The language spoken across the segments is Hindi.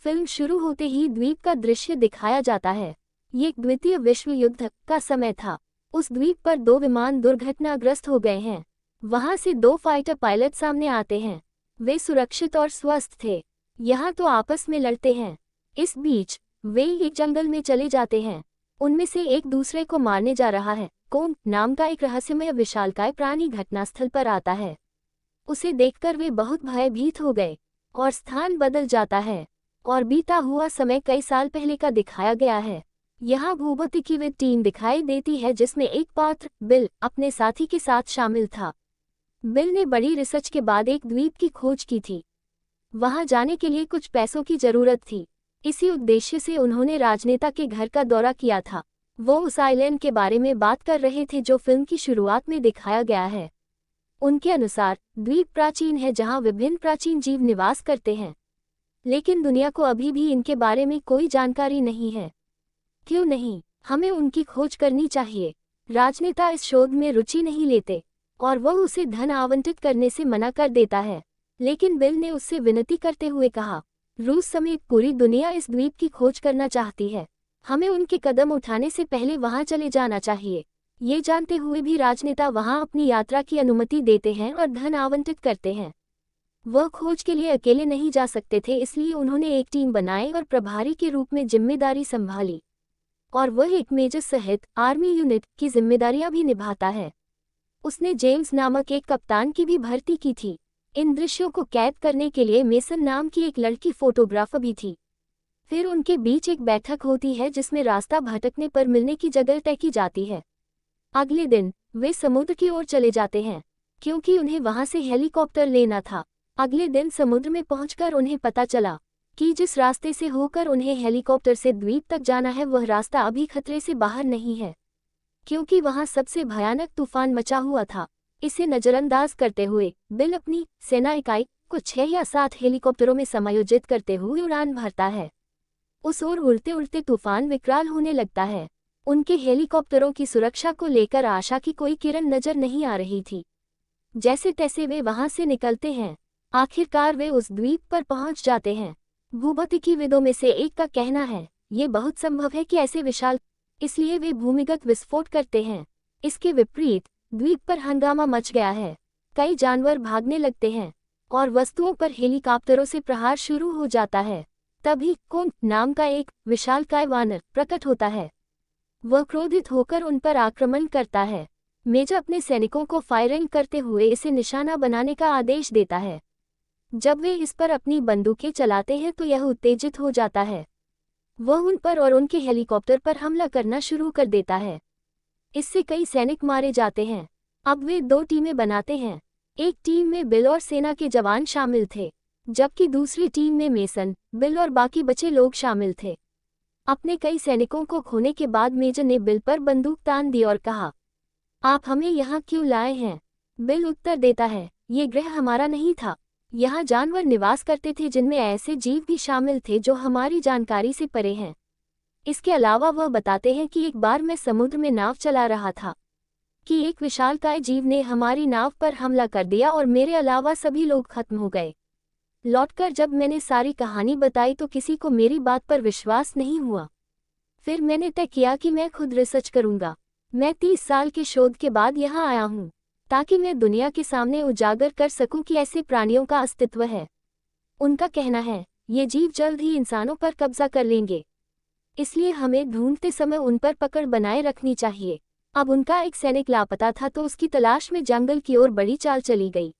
फिल्म शुरू होते ही द्वीप का दृश्य दिखाया जाता है। ये द्वितीय विश्व युद्ध का समय था। उस द्वीप पर 2 विमान दुर्घटनाग्रस्त हो गए हैं। वहां से 2 फाइटर पायलट सामने आते हैं। वे सुरक्षित और स्वस्थ थे। यहाँ तो आपस में लड़ते हैं। इस बीच वे एक जंगल में चले जाते हैं। उनमें से एक दूसरे को मारने जा रहा है। कोंग नाम का एक रहस्यमय विशालकाय प्राणी घटनास्थल पर आता है। उसे देखकर वे बहुत भयभीत हो गए और स्थान बदल जाता है और बीता हुआ समय कई साल पहले का दिखाया गया है। यहाँ भूभौतिकीविद टीम दिखाई देती है जिसमें एक पात्र बिल अपने साथी के साथ शामिल था। बिल ने बड़ी रिसर्च के बाद एक द्वीप की खोज की थी। वहां जाने के लिए कुछ पैसों की जरूरत थी। इसी उद्देश्य से उन्होंने राजनेता के घर का दौरा किया था। वो उस आइलैंड के बारे में बात कर रहे थे जो फिल्म की शुरुआत में दिखाया गया है। उनके अनुसार द्वीप प्राचीन है जहां विभिन्न प्राचीन जीव निवास करते हैं, लेकिन दुनिया को अभी भी इनके बारे में कोई जानकारी नहीं है। क्यों नहीं? हमें उनकी खोज करनी चाहिए। राजनेता इस शोध में रुचि नहीं लेते और वह उसे धन आवंटित करने से मना कर देता है। लेकिन बिल ने उससे विनती करते हुए कहा, रूस समेत पूरी दुनिया इस द्वीप की खोज करना चाहती है। हमें उनके कदम उठाने से पहले वहां चले जाना चाहिए। ये जानते हुए भी राजनेता वहां अपनी यात्रा की अनुमति देते हैं और धन आवंटित करते हैं। वह खोज के लिए अकेले नहीं जा सकते थे, इसलिए उन्होंने एक टीम बनाई और प्रभारी के रूप में जिम्मेदारी संभाली। और वह एक मेजर सहित आर्मी यूनिट की जिम्मेदारियां भी निभाता है। उसने जेम्स नामक एक कप्तान की भी भर्ती की थी। इन दृश्यों को कैद करने के लिए मेसन नाम की एक लड़की फोटोग्राफर भी थी। फिर उनके बीच एक बैठक होती है जिसमें रास्ता भटकने पर मिलने की जगह तय की जाती है। अगले दिन वे समुद्र की ओर चले जाते हैं क्योंकि उन्हें वहां से हेलीकॉप्टर लेना था। अगले दिन समुद्र में पहुंचकर उन्हें पता चला कि जिस रास्ते से होकर उन्हें हेलीकॉप्टर से द्वीप तक जाना है वह रास्ता अभी खतरे से बाहर नहीं है, क्योंकि वहां सबसे भयानक तूफान मचा हुआ था। इसे नजरअंदाज करते हुए बिल अपनी सेना इकाई को 6 या 7 हेलीकॉप्टरों में समायोजित करते हुए उड़ान भरता है। उस ओर उड़ते उड़ते तूफान विकराल होने लगता है। उनके हेलीकॉप्टरों की सुरक्षा को लेकर आशा की कोई किरण नजर नहीं आ रही थी। जैसे तैसे वे वहां से निकलते हैं। आखिरकार वे उस द्वीप पर पहुंच जाते हैं। भूभौतिकीविदों में से एक का कहना है, ये बहुत संभव है कि ऐसे विशाल, इसलिए वे भूमिगत विस्फोट करते हैं। इसके विपरीत द्वीप पर हंगामा मच गया है। कई जानवर भागने लगते हैं और वस्तुओं पर हेलीकॉप्टरों से प्रहार शुरू हो जाता है। तभी कोंग नाम का एक विशालकाय वानर प्रकट होता है। वह क्रोधित होकर उन पर आक्रमण करता है। मेजर अपने सैनिकों को फायरिंग करते हुए इसे निशाना बनाने का आदेश देता है। जब वे इस पर अपनी बंदूकें चलाते हैं तो यह उत्तेजित हो जाता है। वह उन पर और उनके हेलीकॉप्टर पर हमला करना शुरू कर देता है। इससे कई सैनिक मारे जाते हैं। अब वे 2 टीमें बनाते हैं। एक टीम में बिल और सेना के जवान शामिल थे, जबकि दूसरी टीम में मेसन, बिल और बाकी बचे लोग शामिल थे। अपने कई सैनिकों को खोने के बाद मेजर ने बिल पर बंदूक तान दी और कहा, आप हमें यहाँ क्यों लाए हैं? बिल उत्तर देता है, ये ग्रह हमारा नहीं था। यहाँ जानवर निवास करते थे जिनमें ऐसे जीव भी शामिल थे जो हमारी जानकारी से परे हैं। इसके अलावा वह बताते हैं कि एक बार मैं समुद्र में नाव चला रहा था कि एक विशालकाय जीव ने हमारी नाव पर हमला कर दिया और मेरे अलावा सभी लोग खत्म हो गए। लौटकर जब मैंने सारी कहानी बताई तो किसी को मेरी बात पर विश्वास नहीं हुआ। फिर मैंने तय किया कि मैं खुद रिसर्च करूंगा। मैं 30 साल के शोध के बाद यहाँ आया हूँ ताकि मैं दुनिया के सामने उजागर कर सकूं कि ऐसे प्राणियों का अस्तित्व है। उनका कहना है, ये जीव जल्द ही इंसानों पर कब्जा कर लेंगे, इसलिए हमें ढूंढते समय उन पर पकड़ बनाए रखनी चाहिए। अब उनका एक सैनिक लापता था तो उसकी तलाश में जंगल की ओर बड़ी चाल चली गई।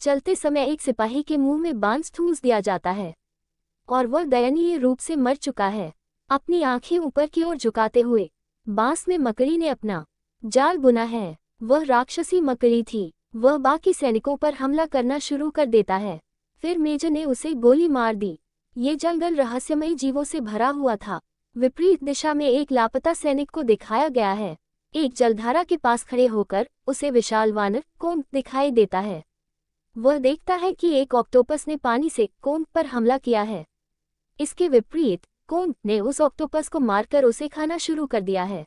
चलते समय एक सिपाही के मुंह में बांस ठूंस दिया जाता है और वह दयनीय रूप से मर चुका है। अपनी आंखें ऊपर की ओर झुकाते हुए बांस में मकड़ी ने अपना जाल बुना है। वह राक्षसी मकड़ी थी। वह बाकी सैनिकों पर हमला करना शुरू कर देता है। फिर मेजर ने उसे गोली मार दी। ये जंगल रहस्यमयी जीवों से भरा हुआ था। विपरीत दिशा में एक लापता सैनिक को दिखाया गया है। एक जलधारा के पास खड़े होकर उसे विशाल वानर कोंग दिखाई देता है। वह देखता है कि एक ऑक्टोपस ने पानी से कोंग पर हमला किया है। इसके विपरीत कोंग ने उस ऑक्टोपस को मारकर उसे खाना शुरू कर दिया है।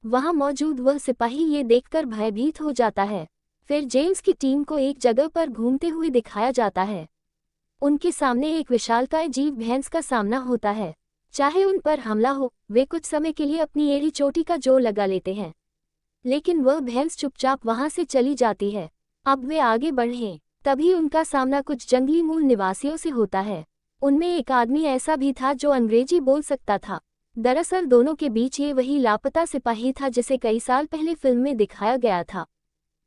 वहां मौजूद वह सिपाही ये देखकर भयभीत हो जाता है। फिर जेम्स की टीम को एक जगह पर घूमते हुए दिखाया जाता है। उनके सामने एक विशालकाय जीव भैंस का सामना होता है। चाहे उन पर हमला हो, वे कुछ समय के लिए अपनी एड़ी चोटी का जोर लगा लेते हैं, लेकिन वह भैंस चुपचाप वहां से चली जाती है। अब वे आगे बढ़े, तभी उनका सामना कुछ जंगली मूल निवासियों से होता है। उनमें एक आदमी ऐसा भी था जो अंग्रेजी बोल सकता था। दरअसल दोनों के बीच ये वही लापता सिपाही था जिसे कई साल पहले फिल्म में दिखाया गया था।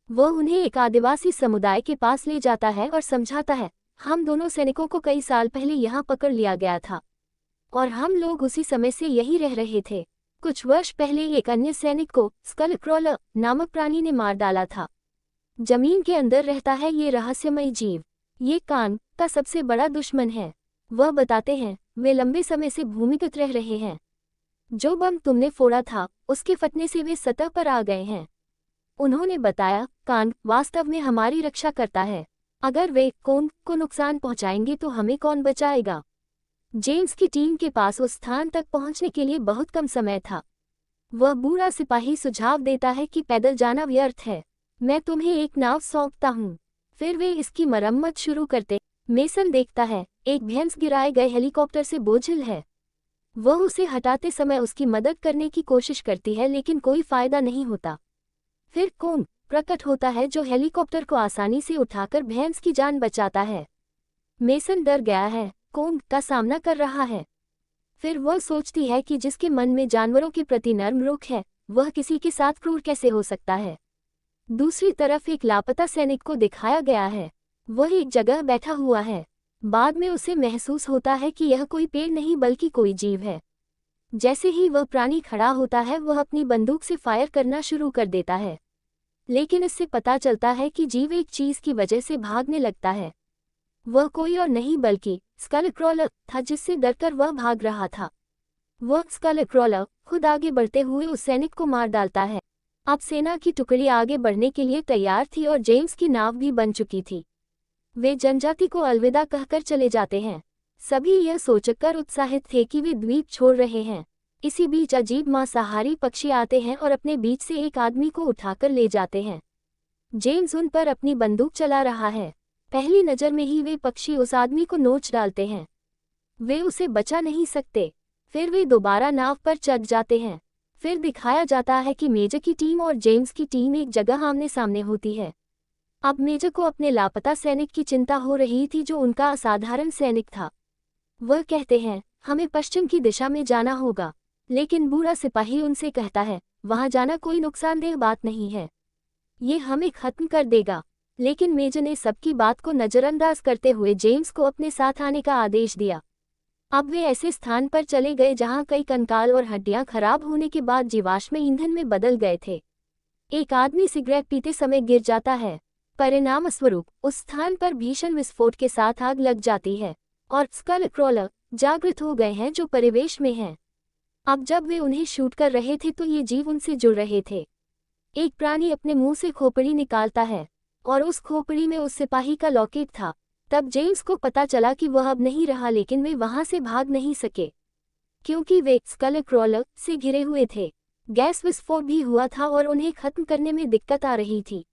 वह उन्हें एक आदिवासी समुदाय के पास ले जाता है और समझाता है, हम दोनों सैनिकों को कई साल पहले यहाँ पकड़ लिया गया था और हम लोग उसी समय से यही रह रहे थे। कुछ वर्ष पहले एक अन्य सैनिक को स्कल क्रॉलर नामक प्राणी ने मार डाला था। जमीन के अंदर रहता है ये रहस्यमय जीव। ये कान का सबसे बड़ा दुश्मन है। वह बताते हैं, वे लंबे समय से भूमिगत रह रहे हैं। जो बम तुमने फोड़ा था, उसके फटने से वे सतह पर आ गए हैं। उन्होंने बताया, कान वास्तव में हमारी रक्षा करता है। अगर वे कौन को नुकसान पहुंचाएंगे तो हमें कौन बचाएगा। जेम्स की टीम के पास उस स्थान तक पहुंचने के लिए बहुत कम समय था। वह बूढ़ा सिपाही सुझाव देता है कि पैदल जाना व्यर्थ है, मैं तुम्हें एक नाव सौंपता हूँ। फिर वे इसकी मरम्मत शुरू करते। मेसन देखता है, एक भैंस गिराए गए हेलीकॉप्टर से बोझिल है। वह उसे हटाते समय उसकी मदद करने की कोशिश करती है, लेकिन कोई फायदा नहीं होता। फिर कौन प्रकट होता है जो हेलीकॉप्टर को आसानी से उठाकर भैंस की जान बचाता है। मेसन डर गया है, कौन का सामना कर रहा है। फिर वह सोचती है कि जिसके मन में जानवरों के प्रति नर्म रुख है, वह किसी के साथ क्रूर कैसे हो सकता है। दूसरी तरफ एक लापता सैनिक को दिखाया गया है। वह एक जगह बैठा हुआ है। बाद में उसे महसूस होता है कि यह कोई पेड़ नहीं बल्कि कोई जीव है। जैसे ही वह प्राणी खड़ा होता है, वह अपनी बंदूक से फायर करना शुरू कर देता है, लेकिन इससे पता चलता है कि जीव एक चीज की वजह से भागने लगता है। वह कोई और नहीं बल्कि स्कल क्रॉलर था, जिससे डरकर वह भाग रहा था। वह स्कल क्रॉलर खुद आगे बढ़ते हुए उस सैनिक को मार डालता है। अब सेना की टुकड़ी आगे बढ़ने के लिए तैयार थी और जेम्स की नाव भी बन चुकी थी। वे जनजाति को अलविदा कहकर चले जाते हैं। सभी यह सोचकर उत्साहित थे कि वे द्वीप छोड़ रहे हैं। इसी बीच अजीब मांसाहारी पक्षी आते हैं और अपने बीच से एक आदमी को उठाकर ले जाते हैं। जेम्स उन पर अपनी बंदूक चला रहा है। पहली नज़र में ही वे पक्षी उस आदमी को नोच डालते हैं। वे उसे बचा नहीं सकते। फिर वे दोबारा नाव पर चढ़ जाते हैं। फिर दिखाया जाता है कि मेजर की टीम और जेम्स की टीम एक जगह आमने सामने होती है। अब मेजर को अपने लापता सैनिक की चिंता हो रही थी, जो उनका असाधारण सैनिक था। वह कहते हैं, हमें पश्चिम की दिशा में जाना होगा, लेकिन बूढ़ा सिपाही उनसे कहता है, वहां जाना कोई नुकसानदेह बात नहीं है, ये हमें खत्म कर देगा। लेकिन मेजर ने सबकी बात को नज़रअंदाज करते हुए जेम्स को अपने साथ आने का आदेश दिया। अब वे ऐसे स्थान पर चले गए जहां कई कंकाल और हड्डियां खराब होने के बाद जीवाश्म ईंधन में बदल गए थे। एक आदमी सिगरेट पीते समय गिर जाता है। परिणामस्वरूप उस स्थान पर भीषण विस्फोट के साथ आग लग जाती है और स्कल क्रॉलर जागृत हो गए हैं, जो परिवेश में हैं। अब जब वे उन्हें शूट कर रहे थे तो ये जीव उनसे जुड़ रहे थे। एक प्राणी अपने मुंह से खोपड़ी निकालता है और उस खोपड़ी में उस सिपाही का लॉकेट था। तब जेम्स को पता चला कि वह अब नहीं रहा, लेकिन वे वहां से भाग नहीं सके क्योंकि वे स्कल क्रॉलर से घिरे हुए थे। गैस विस्फोट भी हुआ था और उन्हें खत्म करने में दिक्कत आ रही थी।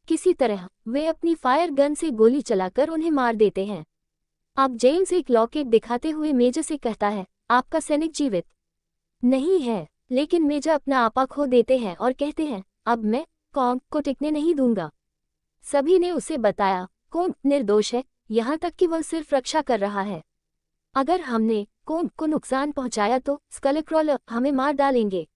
किसी तरह वे अपनी फायर गन से गोली चलाकर उन्हें मार देते हैं। अब जेम्स एक लॉकेट दिखाते हुए मेजर से कहता है, आपका सैनिक जीवित नहीं है। लेकिन मेजर अपना आपा खो देते हैं और कहते हैं, अब मैं कौन को टिकने नहीं दूंगा। सभी ने उसे बताया, कौन निर्दोष है, यहाँ तक कि वह सिर्फ रक्षा कर रहा है। अगर हमने कौन को नुकसान पहुंचाया तो स्कल क्रॉलर हमें मार डालेंगे।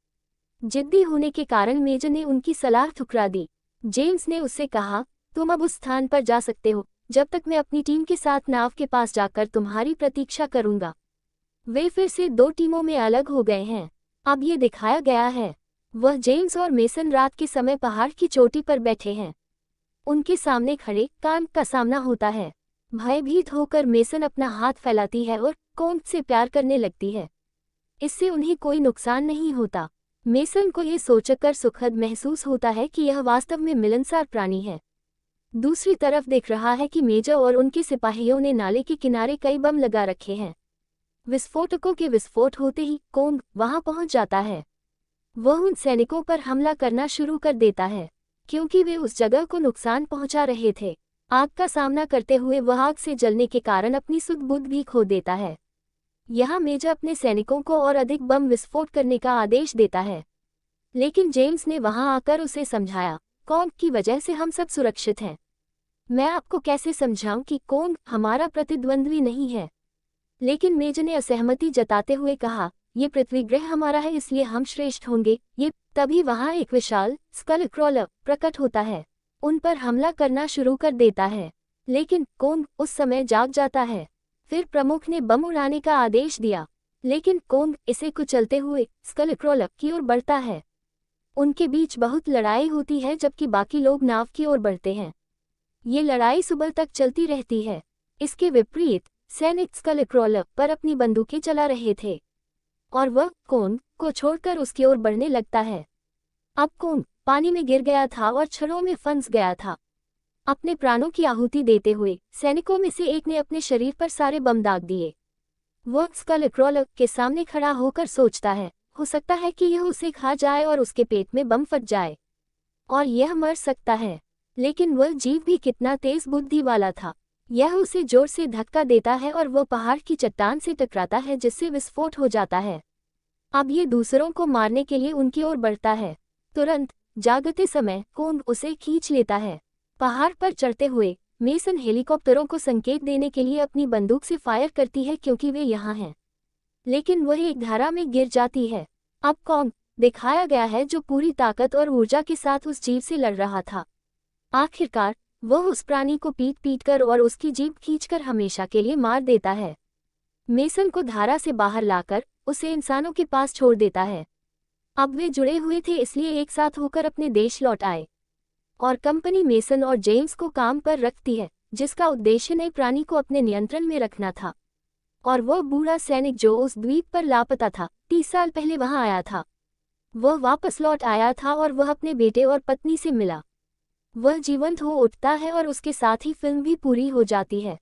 जिद्दी होने के कारण मेजर ने उनकी सलाह ठुकरा दी। जेम्स ने उससे कहा, तुम अब उस स्थान पर जा सकते हो, जब तक मैं अपनी टीम के साथ नाव के पास जाकर तुम्हारी प्रतीक्षा करूंगा। वे फिर से दो टीमों में अलग हो गए हैं। अब ये दिखाया गया है, वह जेम्स और मेसन रात के समय पहाड़ की चोटी पर बैठे हैं। उनके सामने खड़े कान का सामना होता है। भयभीत होकर मेसन अपना हाथ फैलाती है और कौन से प्यार करने लगती है। इससे उन्हें कोई नुकसान नहीं होता। मेसन को ये सोचकर सुखद महसूस होता है कि यह वास्तव में मिलनसार प्राणी है। दूसरी तरफ देख रहा है कि मेजर और उनके सिपाहियों ने नाले के किनारे कई बम लगा रखे हैं। विस्फोटकों के विस्फोट होते ही कोंग वहां पहुंच जाता है। वह उन सैनिकों पर हमला करना शुरू कर देता है क्योंकि वे उस जगह को नुकसान पहुंचा रहे थे। आग का सामना करते हुए वह आग से जलने के कारण अपनी सुध बुध भी खो देता है। यहाँ मेजर अपने सैनिकों को और अधिक बम विस्फोट करने का आदेश देता है, लेकिन जेम्स ने वहां आकर उसे समझाया, कॉन्ग की वजह से हम सब सुरक्षित हैं। मैं आपको कैसे समझाऊं कि कॉन्ग हमारा प्रतिद्वंद्वी नहीं है। लेकिन मेजर ने असहमति जताते हुए कहा, ये पृथ्वी ग्रह हमारा है, इसलिए हम श्रेष्ठ होंगे। ये तभी वहां एक विशाल स्कल क्रॉलर प्रकट होता है, उन पर हमला करना शुरू कर देता है। लेकिन कॉन्ग उस समय जाग जाता है। फिर प्रमुख ने बम उड़ाने का आदेश दिया, लेकिन कॉन्ग इसे कुचलते हुए स्कल क्रॉलर की ओर बढ़ता है। उनके बीच बहुत लड़ाई होती है जबकि बाकी लोग नाव की ओर बढ़ते हैं। ये लड़ाई सुबह तक चलती रहती है। इसके विपरीत सैनिक स्कल क्रॉलर पर अपनी बंदूकें चला रहे थे और वह कॉन्ग को छोड़कर उसकी ओर बढ़ने लगता है। अब कॉन्ग पानी में गिर गया था और छड़ों में फंस गया था। अपने प्राणों की आहुति देते हुए सैनिकों में से एक ने अपने शरीर पर सारे बम दाग दिए। वह स्कल क्रॉलर के सामने खड़ा होकर सोचता है, हो सकता है कि यह उसे खा जाए और उसके पेट में बम फट जाए और यह मर सकता है। लेकिन वह जीव भी कितना तेज बुद्धि वाला था। यह उसे जोर से धक्का देता है और वह पहाड़ की चट्टान से टकराता है, जिससे विस्फोट हो जाता है। अब ये दूसरों को मारने के लिए उनकी ओर बढ़ता है। तुरंत जागते समय कॉन्ग उसे खींच लेता है। पहाड़ पर चढ़ते हुए मेसन हेलीकॉप्टरों को संकेत देने के लिए अपनी बंदूक से फायर करती है क्योंकि वे यहाँ हैं, लेकिन वह एक धारा में गिर जाती है। अब कॉन्ग दिखाया गया है जो पूरी ताकत और ऊर्जा के साथ उस जीव से लड़ रहा था। आखिरकार वह उस प्राणी को पीट पीट कर और उसकी जीभ खींचकर हमेशा के लिए मार देता है। मेसन को धारा से बाहर लाकर उसे इंसानों के पास छोड़ देता है। अब वे जुड़े हुए थे, इसलिए एक साथ होकर अपने देश लौट आए और कंपनी मेसन और जेम्स को काम पर रखती है, जिसका उद्देश्य नए प्राणी को अपने नियंत्रण में रखना था। और वह बूढ़ा सैनिक जो उस द्वीप पर लापता था, 30 साल पहले वहां आया था, वह वापस लौट आया था और वह अपने बेटे और पत्नी से मिला। वह जीवंत हो उठता है और उसके साथ ही फिल्म भी पूरी हो जाती है।